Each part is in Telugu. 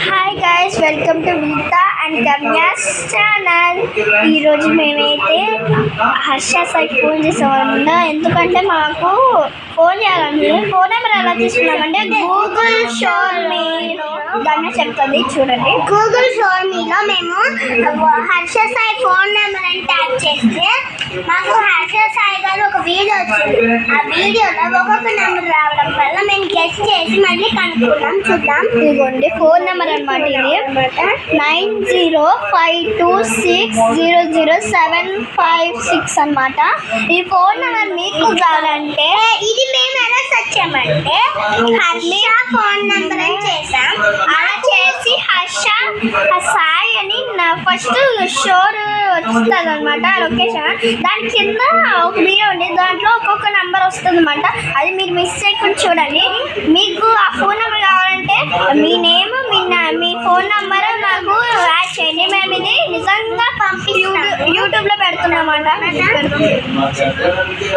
Hi guys, welcome to Vineetha and Gamya's channel. ఈరోజు మేమైతే హర్ష సైట్ ఫోన్ చేసామన్నా. ఎందుకంటే మాకు ఫోన్ చేయాలంటే ఫోన్ నెంబర్ ఎలా తీసుకున్నామంటే గూగుల్ షోర్ మీలో గమ్య చెప్తుంది చూడండి. గూగుల్ షోర్ మీలో మేము హర్ష సాయి ఫోన్ నెంబర్ అని ట్యాప్ చేస్తే మాకు హర్ష సాయి గారు ఒక వీడియో వచ్చింది. ఆ వీడియోలో ఒక్కొక్క నెంబర్ రావడం వల్ల మేము గెస్ట్ చేసి మళ్ళీ కనుక్కున్నాం. చూద్దాం. ఇదిగోండి ఫోన్ నెంబర్ అనమాట. ఇది 9052600756 అనమాట. ఈ ఫోన్ నెంబర్ మీకు కావాలంటే ఇది మేము ఎలా సెర్చ్ చేయమంటే హర్ష ఫోన్ నెంబర్ అని చేసాం. అలా చేసి హర్ష సాయి అని ఫస్ట్ షోర్ వస్తుంది అనమాట లొకేషన్. దాని కింద ఒక వీడియో ఉంది, దాంట్లో ఒక్కొక్క నెంబర్ వస్తుంది అనమాట. అది మీరు మిస్ చేయకుండా చూడండి. మీకు ఆ ఫోన్ నెంబర్ కావాలంటే మీ నేమ్ మీ ఫోన్ నెంబర్ నాకు యాడ్ చేయండి. మేము ఇది నిజంగా యూట్యూబ్లో పెడుతున్నామాట.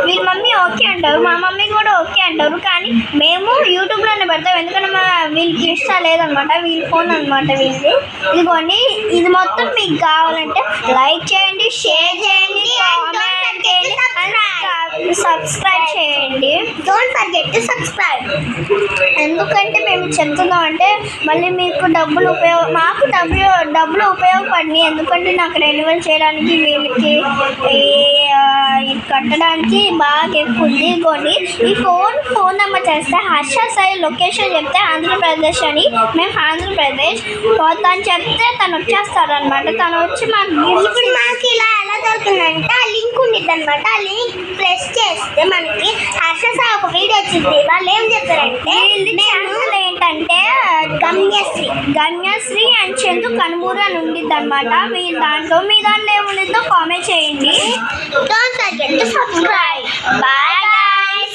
వీళ్ళ మమ్మీ ఓకే అంటారు, మా మమ్మీ కూడా ఓకే అంటారు, కానీ మేము యూట్యూబ్లోనే పెడతాం. ఎందుకంటే వీళ్ళకి ఇష్టం లేదనమాట. వీళ్ళ ఫోన్ అనమాట వీళ్ళది. ఇదిగోండి, ఇది మొత్తం మీకు కావాలంటే లైక్ చేయండి, షేర్ చేయండి, కామెంట్ చేయండి, సబ్స్క్రైబ్ చేయండి. Don't forget to subscribe. ఎందుకంటే మేము చెప్తున్నాం అంటే మళ్ళీ మీకు మాకు డబ్బులు ఉపయోగపడినాయి. ఎందుకంటే నాకు రెన్యువల్ చేయడానికి వీళ్ళకి కట్టడానికి బాగా ఎక్కువ ఉంది. ఇదిగోండి, ఈ ఫోన్ నెంబర్ చేస్తే హర్ష సాయి లొకేషన్ చెప్తే ఆంధ్రప్రదేశ్ అని, మేము ఆంధ్రప్రదేశ్ తను చెప్తే తను వచ్చేస్తాడు అనమాట. తను వచ్చి ఇప్పుడు మాకు ఇలా ఎలా దొరుకుతుందంటే ఆ లింక్ ఉండిద్ది అనమాట. ఆ లింక్ ప్రెస్ చేస్తే మనకి హర్ష సాయి ఒక వీడియో వచ్చింది. వాళ్ళు ఏం చెప్పారంటే ఛానల్ ఏంటంటే గమ్యశ్రీ అండ్ చందు కనుమూరు అని ఉండిద్ది అనమాట. మీ దాంట్లో ఏముండిద్దో కామెంట్ చేయండి. Don't forget to subscribe. Bye guys.